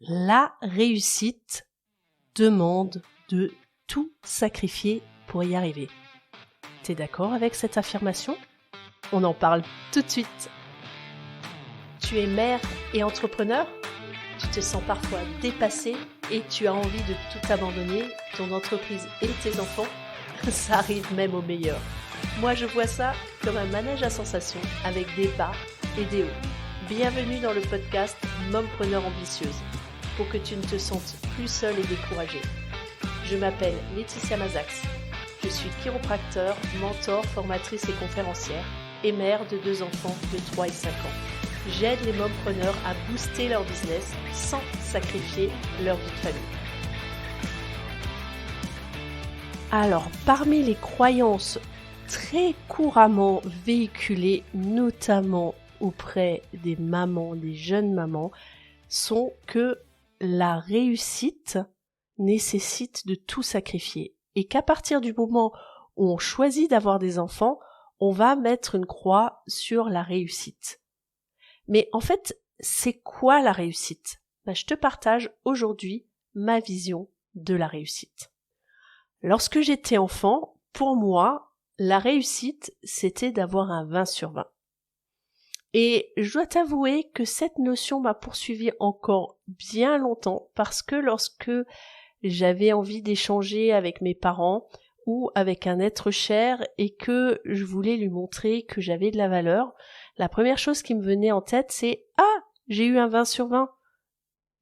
La réussite demande de tout sacrifier pour y arriver. T'es d'accord avec cette affirmation ? On en parle tout de suite. Tu es mère et entrepreneur ? Tu te sens parfois dépassée et tu as envie de tout abandonner, ton entreprise et tes enfants ? Ça arrive même au meilleur. Moi, je vois ça comme un manège à sensations avec des bas et des hauts. Bienvenue dans le podcast Mompreneur ambitieuse, pour que tu ne te sentes plus seule et découragée. Je m'appelle Laetitia Mazax. Je suis chiropracteur, mentor, formatrice et conférencière et mère de 2 enfants de 3 et 5 ans. J'aide les mompreneurs à booster leur business sans sacrifier leur vie de famille. Alors, parmi les croyances très couramment véhiculées, notamment auprès des mamans, des jeunes mamans, sont que la réussite nécessite de tout sacrifier et qu'à partir du moment où on choisit d'avoir des enfants, on va mettre une croix sur la réussite. Mais en fait, c'est quoi la réussite ? Je te partage aujourd'hui ma vision de la réussite. Lorsque j'étais enfant, pour moi, la réussite, c'était d'avoir un 20 sur 20. Et je dois t'avouer que cette notion m'a poursuivie encore bien longtemps parce que lorsque j'avais envie d'échanger avec mes parents ou avec un être cher et que je voulais lui montrer que j'avais de la valeur, la première chose qui me venait en tête, c'est « Ah, j'ai eu un 20 sur 20 !»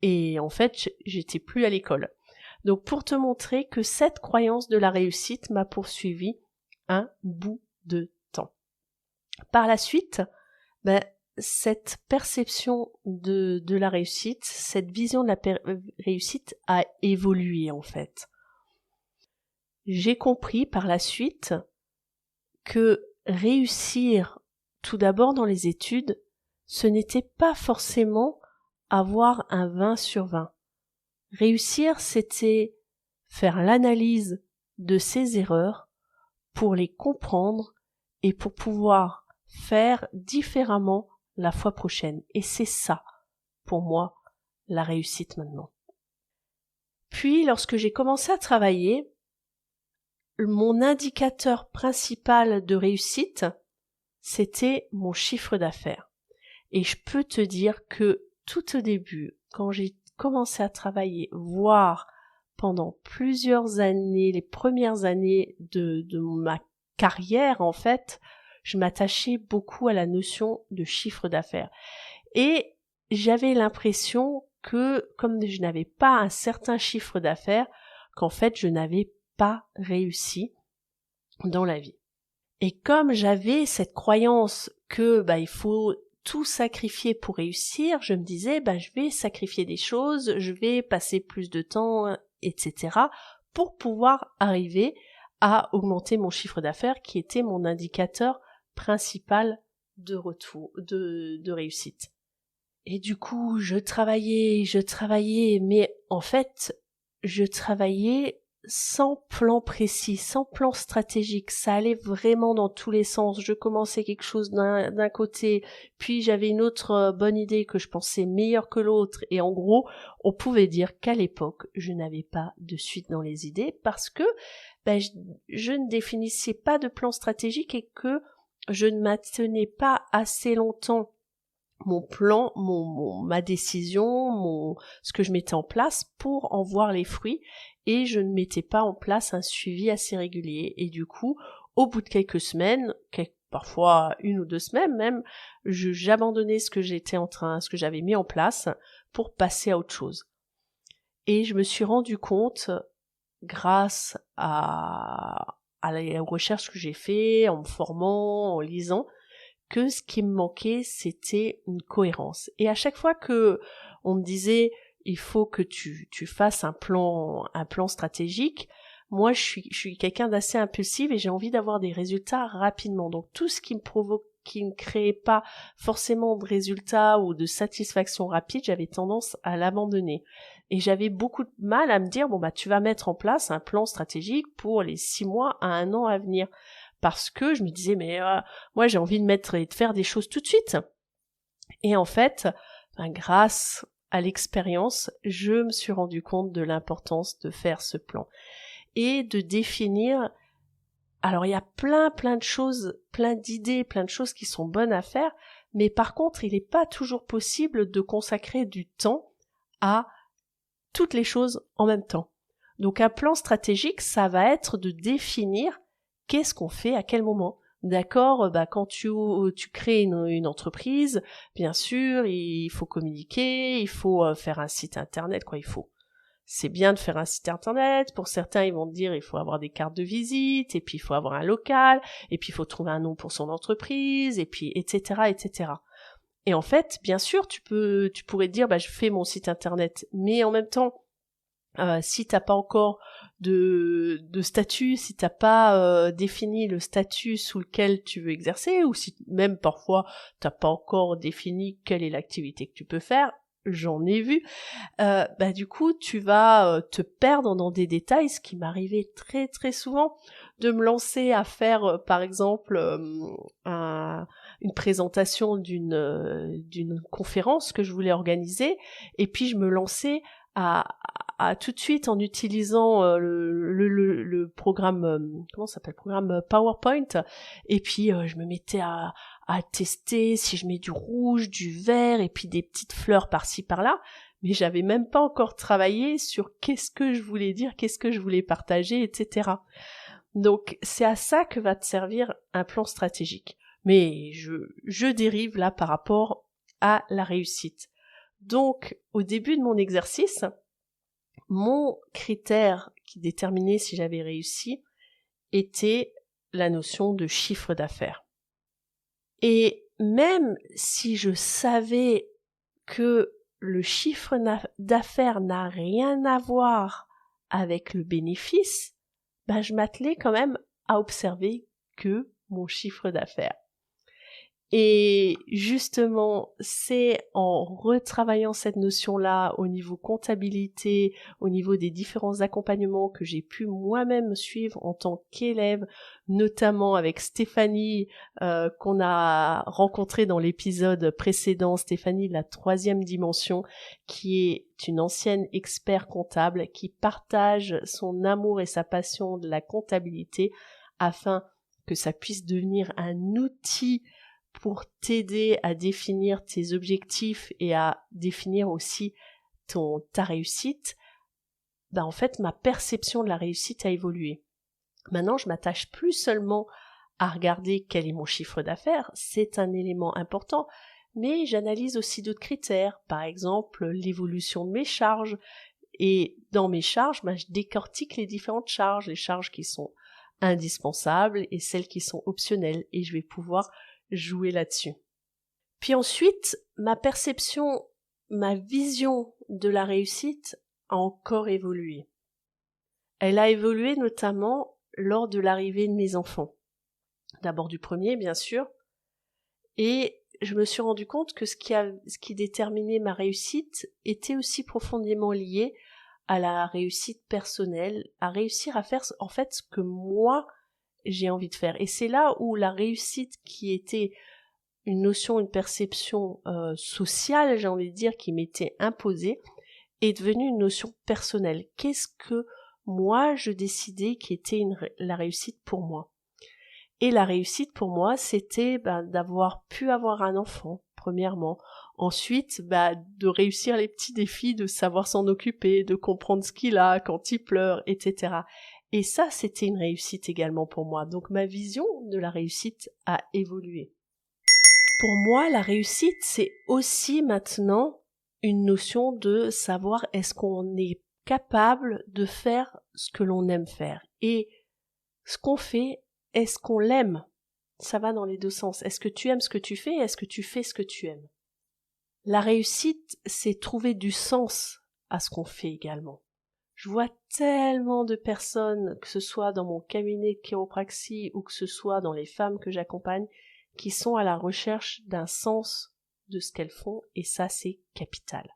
Et en fait, j'étais plus à l'école. Donc pour te montrer que cette croyance de la réussite m'a poursuivi un bout de temps. Par la suite, cette perception de la réussite, cette vision de la réussite a évolué en fait. J'ai compris par la suite que réussir tout d'abord dans les études, ce n'était pas forcément avoir un 20 sur 20. Réussir, c'était faire l'analyse de ses erreurs pour les comprendre et pour pouvoir faire différemment la fois prochaine. Et c'est ça, pour moi, la réussite maintenant. Puis, lorsque j'ai commencé à travailler, mon indicateur principal de réussite, c'était mon chiffre d'affaires. Et je peux te dire que tout au début, quand j'ai commencé à travailler, voire pendant plusieurs années, les premières années de ma carrière en fait, je m'attachais beaucoup à la notion de chiffre d'affaires. Et j'avais l'impression que, comme je n'avais pas un certain chiffre d'affaires, qu'en fait je n'avais pas réussi dans la vie. Et comme j'avais cette croyance que il faut tout sacrifier pour réussir, je me disais je vais sacrifier des choses, je vais passer plus de temps, etc. pour pouvoir arriver à augmenter mon chiffre d'affaires qui était mon indicateur principal de retour, de réussite. Et du coup, je travaillais, mais en fait, je travaillais sans plan précis, sans plan stratégique. Ça allait vraiment dans tous les sens. Je commençais quelque chose d'un côté, puis j'avais une autre bonne idée que je pensais meilleure que l'autre. Et en gros, on pouvait dire qu'à l'époque, je n'avais pas de suite dans les idées parce que je ne définissais pas de plan stratégique et que je ne maintenais pas assez longtemps mon plan, ma décision, ce que je mettais en place pour en voir les fruits, et je ne mettais pas en place un suivi assez régulier. Et du coup, au bout de quelques semaines, parfois 1 ou 2 semaines même, j'abandonnais ce que j'avais mis en place pour passer à autre chose. Et je me suis rendu compte, grâce à la recherche que j'ai fait, en me formant, en lisant, que ce qui me manquait, c'était une cohérence. Et à chaque fois que on me disait il faut que tu fasses un plan stratégique, moi je suis quelqu'un d'assez impulsif et j'ai envie d'avoir des résultats rapidement. Donc tout ce qui ne créait pas forcément de résultats ou de satisfaction rapide, j'avais tendance à l'abandonner. Et j'avais beaucoup de mal à me dire tu vas mettre en place un plan stratégique pour les 6 mois à 1 an à venir. Parce que je me disais, moi j'ai envie de faire des choses tout de suite. Et en fait, grâce à l'expérience, je me suis rendu compte de l'importance de faire ce plan et de définir. Alors il y a plein de choses, plein d'idées, plein de choses qui sont bonnes à faire, mais par contre, il n'est pas toujours possible de consacrer du temps à toutes les choses en même temps. Donc un plan stratégique, ça va être de définir qu'est-ce qu'on fait à quel moment. D'accord, quand tu crées une entreprise, bien sûr, il faut communiquer, il faut faire un site internet, c'est bien de faire un site internet. Pour certains, ils vont te dire il faut avoir des cartes de visite, et puis il faut avoir un local, et puis il faut trouver un nom pour son entreprise, et puis etc., etc. Et en fait, bien sûr, tu pourrais te dire je fais mon site internet, mais en même temps, si t'as pas encore de statut, si t'as pas défini le statut sous lequel tu veux exercer, ou si même parfois t'as pas encore défini quelle est l'activité que tu peux faire, j'en ai vu, du coup tu vas te perdre dans des détails, ce qui m'arrivait très très souvent de me lancer à faire par exemple une présentation d'une conférence que je voulais organiser, et puis je me lançais à tout de suite en utilisant le programme, comment ça s'appelle, programme PowerPoint, et puis je me mettais à tester si je mets du rouge, du vert, et puis des petites fleurs par-ci par-là, mais j'avais même pas encore travaillé sur qu'est-ce que je voulais dire, qu'est-ce que je voulais partager, etc. Donc c'est à ça que va te servir un plan stratégique. Mais je dérive là par rapport à la réussite. Donc au début de mon exercice, mon critère qui déterminait si j'avais réussi était la notion de chiffre d'affaires. Et même si je savais que le chiffre d'affaires n'a rien à voir avec le bénéfice, je m'attelais quand même à observer que mon chiffre d'affaires. Et justement, c'est en retravaillant cette notion-là au niveau comptabilité, au niveau des différents accompagnements que j'ai pu moi-même suivre en tant qu'élève, notamment avec Stéphanie, qu'on a rencontrée dans l'épisode précédent, Stéphanie de la 3e dimension, qui est une ancienne expert comptable qui partage son amour et sa passion de la comptabilité afin que ça puisse devenir un outil pour t'aider à définir tes objectifs et à définir aussi ta réussite. En fait, ma perception de la réussite a évolué. Maintenant, je m'attache plus seulement à regarder quel est mon chiffre d'affaires, c'est un élément important, mais j'analyse aussi d'autres critères, par exemple l'évolution de mes charges, et dans mes charges, je décortique les différentes charges, les charges qui sont indispensables et celles qui sont optionnelles, et je vais pouvoir jouer là-dessus. Puis ensuite, ma perception, ma vision de la réussite a encore évolué. Elle a évolué notamment lors de l'arrivée de mes enfants. D'abord du premier, bien sûr, et je me suis rendu compte que ce qui déterminait ma réussite était aussi profondément lié à la réussite personnelle, à réussir à faire en fait ce que moi j'ai envie de faire. Et c'est là où la réussite qui était une notion, une perception sociale, j'ai envie de dire, qui m'était imposée, est devenue une notion personnelle. Qu'est-ce que moi je décidais qui était la réussite pour moi? Et la réussite pour moi, c'était d'avoir pu avoir un enfant, premièrement. Ensuite, de réussir les petits défis, de savoir s'en occuper, de comprendre ce qu'il a quand il pleure, etc. Et ça, c'était une réussite également pour moi. Donc ma vision de la réussite a évolué. Pour moi, la réussite, c'est aussi maintenant une notion de savoir est-ce qu'on est capable de faire ce que l'on aime faire. Et ce qu'on fait, est-ce qu'on l'aime? Ça va dans les deux sens. Est-ce que tu aimes ce que tu fais? Est-ce que tu fais ce que tu aimes? La réussite, c'est trouver du sens à ce qu'on fait également. Je vois tellement de personnes, que ce soit dans mon cabinet de chiropraxie ou que ce soit dans les femmes que j'accompagne, qui sont à la recherche d'un sens de ce qu'elles font, et ça, c'est capital.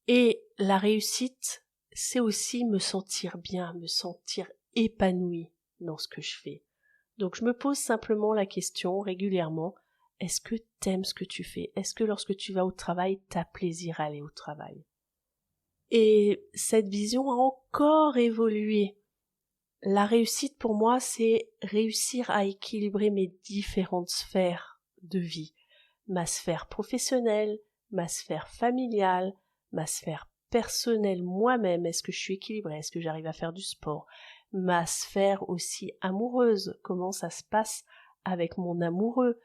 Et la réussite, c'est aussi me sentir bien, me sentir épanouie dans ce que je fais. Donc je me pose simplement la question régulièrement, Est-ce que t'aimes ce que tu fais? Est-ce que lorsque tu vas au travail, t'as plaisir à aller au travail? Et cette vision a encore évolué. La réussite pour moi, c'est réussir à équilibrer mes différentes sphères de vie. Ma sphère professionnelle, ma sphère familiale, ma sphère personnelle moi-même. Est-ce que je suis équilibrée? Est-ce que j'arrive à faire du sport? Ma sphère aussi amoureuse. Comment ça se passe avec mon amoureux?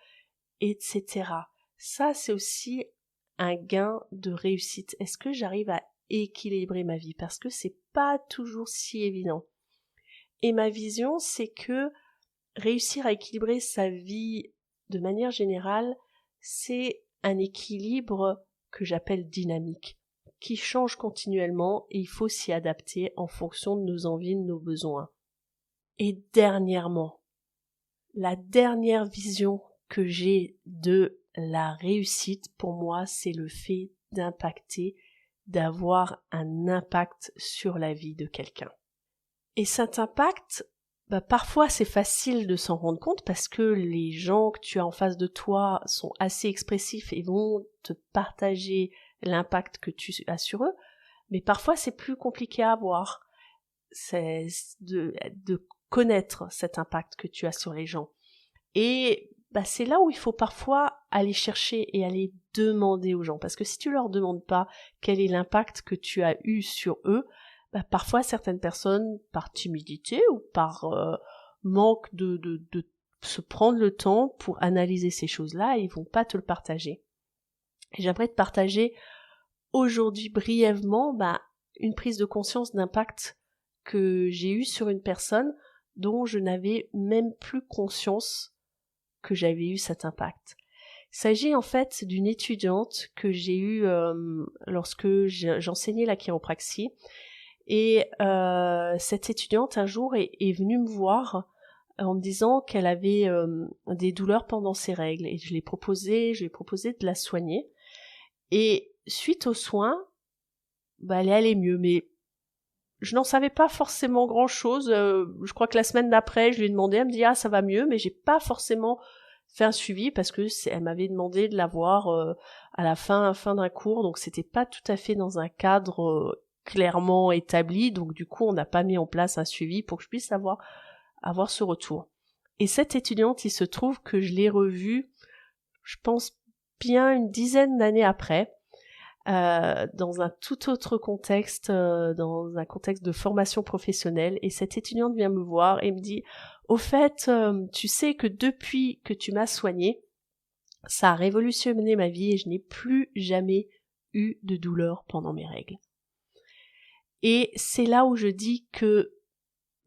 Etc. Ça, c'est aussi un gain de réussite. Est-ce que j'arrive à équilibrer ma vie? Parce que c'est pas toujours si évident. Et ma vision, c'est que réussir à équilibrer sa vie de manière générale, c'est un équilibre que j'appelle dynamique, qui change continuellement et il faut s'y adapter en fonction de nos envies, de nos besoins. Et dernièrement, la dernière vision que j'ai de la réussite, pour moi, c'est le fait d'impacter, d'avoir un impact sur la vie de quelqu'un. Et cet impact, parfois c'est facile de s'en rendre compte parce que les gens que tu as en face de toi sont assez expressifs et vont te partager l'impact que tu as sur eux, mais parfois c'est plus compliqué à avoir. C'est de connaître cet impact que tu as sur les gens. Et c'est là où il faut parfois aller chercher et aller demander aux gens, parce que si tu leur demandes pas quel est l'impact que tu as eu sur eux, parfois certaines personnes, par timidité ou par manque de se prendre le temps pour analyser ces choses-là, ils vont pas te le partager. Et j'aimerais te partager aujourd'hui brièvement une prise de conscience d'impact que j'ai eu sur une personne dont je n'avais même plus conscience que j'avais eu cet impact. Il s'agit en fait d'une étudiante que j'ai eue lorsque j'enseignais la chiropraxie. Et cette étudiante un jour est venue me voir en me disant qu'elle avait des douleurs pendant ses règles. Et je lui ai proposé de la soigner. Et suite aux soins, elle allait mieux. Mais je n'en savais pas forcément grand-chose. Je crois que la semaine d'après, je lui ai demandé, elle me dit « Ah, ça va mieux », mais j'ai pas forcément fait un suivi parce que elle m'avait demandé de la voir à la fin d'un cours, donc c'était pas tout à fait dans un cadre clairement établi, donc du coup on n'a pas mis en place un suivi pour que je puisse avoir ce retour. Et cette étudiante, il se trouve que je l'ai revue, je pense bien une dizaine d'années après, dans un tout autre contexte, dans un contexte de formation professionnelle, et cette étudiante vient me voir et me dit « Au fait, tu sais que depuis que tu m'as soignée, ça a révolutionné ma vie et je n'ai plus jamais eu de douleur pendant mes règles. » Et c'est là où je dis que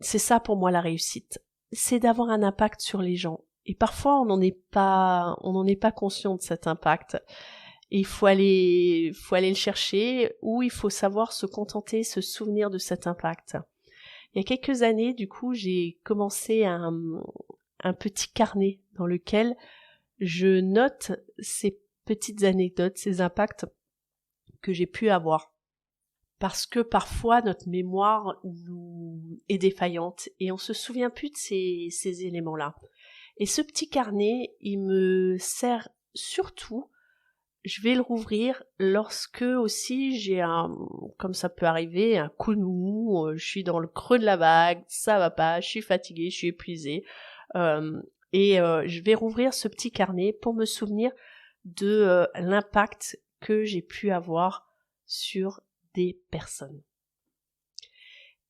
c'est ça pour moi la réussite, c'est d'avoir un impact sur les gens. Et parfois on n'en est pas conscient de cet impact. Et il faut aller le chercher, ou il faut savoir se contenter, se souvenir de cet impact. Il y a quelques années, du coup, j'ai commencé un petit carnet dans lequel je note ces petites anecdotes, ces impacts que j'ai pu avoir. Parce que parfois, notre mémoire est défaillante et on se souvient plus de ces éléments-là. Et ce petit carnet, il me sert surtout, je vais le rouvrir lorsque aussi j'ai comme ça peut arriver, un coup de mou, je suis dans le creux de la vague, ça va pas, je suis fatiguée, je suis épuisée. Je vais rouvrir ce petit carnet pour me souvenir de l'impact que j'ai pu avoir sur des personnes.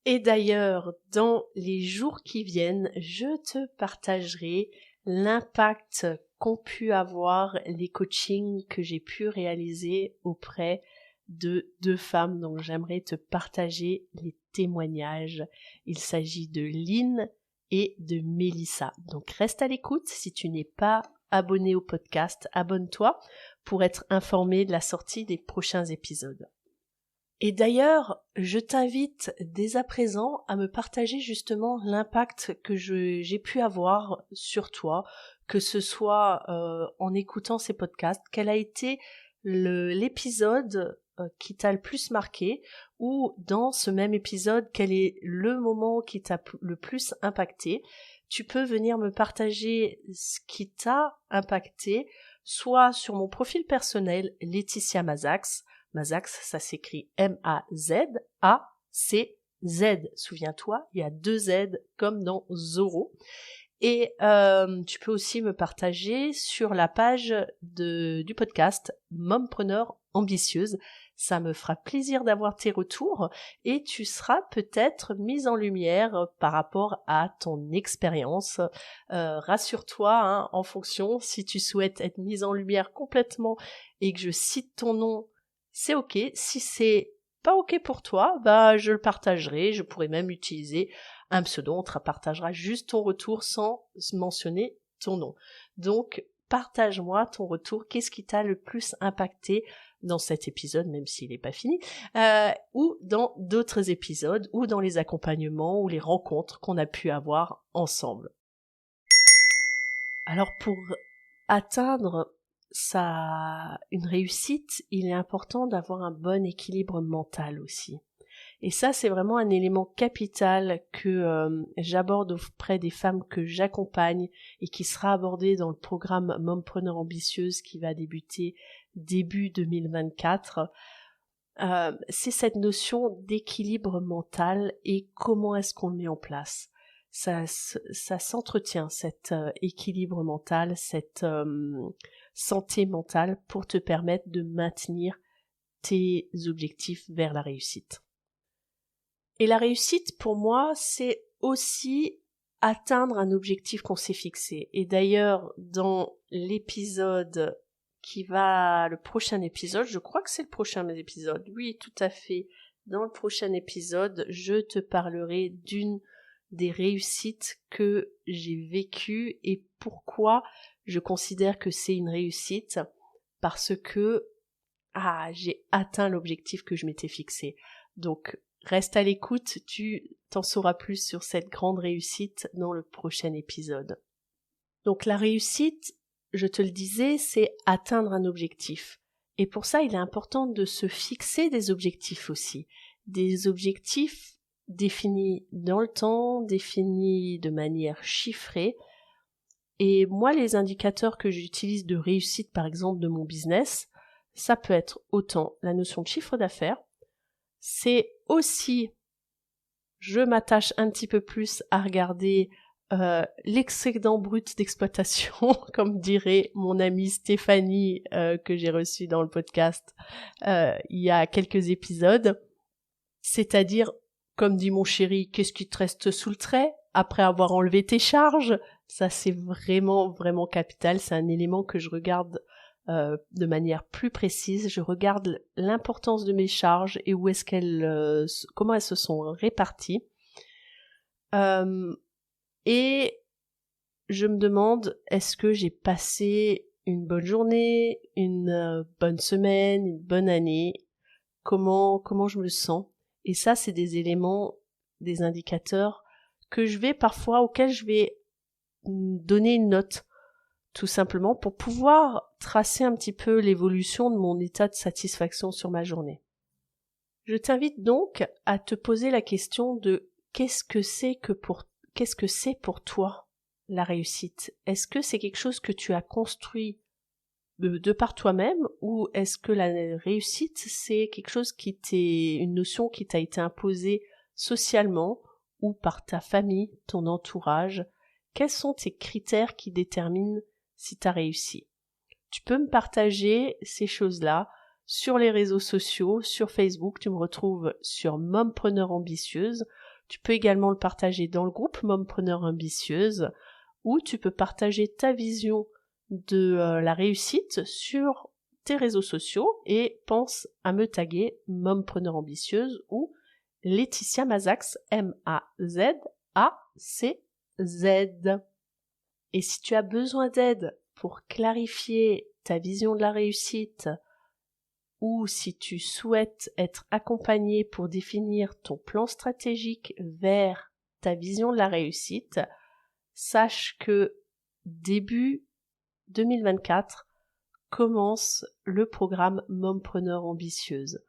Et d'ailleurs, dans les jours qui viennent, je te partagerai l'impact qu'ont pu avoir les coachings que j'ai pu réaliser auprès de 2 femmes. Donc j'aimerais te partager les témoignages. Il s'agit de Lynn et de Mélissa. Donc reste à l'écoute. Si tu n'es pas abonné au podcast, abonne-toi pour être informé de la sortie des prochains épisodes. Et d'ailleurs, je t'invite dès à présent à me partager justement l'impact que j'ai pu avoir sur toi, que ce soit en écoutant ces podcasts, quel a été l'épisode qui t'a le plus marqué, ou dans ce même épisode, quel est le moment qui t'a le plus impacté. Tu peux venir me partager ce qui t'a impacté soit sur mon profil personnel Laetitia Mazax. Mazax, ça s'écrit M-A-Z-A-C-Z. Souviens-toi, il y a 2 Z comme dans Zorro. Et tu peux aussi me partager sur la page du podcast Mompreneur Ambitieuse. Ça me fera plaisir d'avoir tes retours et tu seras peut-être mise en lumière par rapport à ton expérience. Rassure-toi, hein, en fonction, si tu souhaites être mise en lumière complètement et que je cite ton nom, c'est ok. Si c'est pas ok pour toi, bah je le partagerai. Je pourrais même utiliser un pseudo. On te partagera juste ton retour sans mentionner ton nom. Donc, partage-moi ton retour. Qu'est-ce qui t'a le plus impacté dans cet épisode, même s'il n'est pas fini, ou dans d'autres épisodes, ou dans les accompagnements ou les rencontres qu'on a pu avoir ensemble. Alors, pour atteindre une réussite, il est important d'avoir un bon équilibre mental aussi. Et ça, c'est vraiment un élément capital que j'aborde auprès des femmes que j'accompagne et qui sera abordé dans le programme Mompreneur Ambitieuse qui va débuter début 2024. C'est cette notion d'équilibre mental et comment est-ce qu'on le met en place. Ça s'entretient, cet équilibre mental, cette santé mentale pour te permettre de maintenir tes objectifs vers la réussite. Et la réussite, pour moi, c'est aussi atteindre un objectif qu'on s'est fixé. Et d'ailleurs, dans l'épisode le prochain épisode, je crois que c'est le prochain épisode, oui, tout à fait. Dans le prochain épisode, je te parlerai d'une des réussites que j'ai vécues et pourquoi je considère que c'est une réussite, parce que j'ai atteint l'objectif que je m'étais fixé. Donc, reste à l'écoute, tu t'en sauras plus sur cette grande réussite dans le prochain épisode. Donc la réussite, je te le disais, c'est atteindre un objectif. Et pour ça, il est important de se fixer des objectifs aussi. Des objectifs définis dans le temps, définis de manière chiffrée. Et moi, les indicateurs que j'utilise de réussite, par exemple, de mon business, ça peut être autant la notion de chiffre d'affaires, c'est aussi, je m'attache un petit peu plus à regarder l'excédent brut d'exploitation, comme dirait mon amie Stéphanie que j'ai reçue dans le podcast il y a quelques épisodes. C'est-à-dire, comme dit mon chéri, qu'est-ce qui te reste sous le trait après avoir enlevé tes charges? Ça, c'est vraiment, vraiment capital. C'est un élément que je regarde de manière plus précise. Je regarde l'importance de mes charges et où est-ce comment elles se sont réparties. Et je me demande, est-ce que j'ai passé une bonne journée, une bonne semaine, une bonne année? Comment je me sens? Et ça, c'est des éléments, des indicateurs auxquels je vais donner une note, tout simplement pour pouvoir tracer un petit peu l'évolution de mon état de satisfaction sur ma journée. Je t'invite donc à te poser la question de qu'est-ce que c'est pour toi la réussite? Est-ce que c'est quelque chose que tu as construit de par toi-même, ou est-ce que la réussite, c'est quelque chose une notion qui t'a été imposée socialement ou par ta famille, ton entourage? Quels sont tes critères qui déterminent si tu as réussi? Tu peux me partager ces choses-là sur les réseaux sociaux, sur Facebook, tu me retrouves sur Mompreneur Ambitieuse. Tu peux également le partager dans le groupe Mompreneur Ambitieuse, ou tu peux partager ta vision de la réussite sur tes réseaux sociaux et pense à me taguer Mompreneur Ambitieuse ou Laetitia Mazax, M-A-Z-A-C-Z. Et si tu as besoin d'aide pour clarifier ta vision de la réussite, ou si tu souhaites être accompagné pour définir ton plan stratégique vers ta vision de la réussite, sache que début 2024 commence le programme Mompreneur Ambitieuse.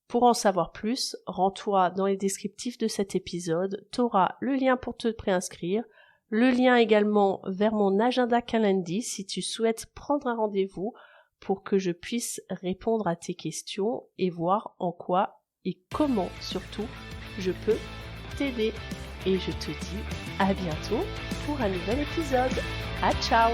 Pour en savoir plus, rends-toi dans les descriptifs de cet épisode, tu auras le lien pour te préinscrire, Le lien également vers mon agenda Calendly si tu souhaites prendre un rendez-vous pour que je puisse répondre à tes questions et voir en quoi et comment surtout je peux t'aider. Et je te dis à bientôt pour un nouvel épisode. À ciao!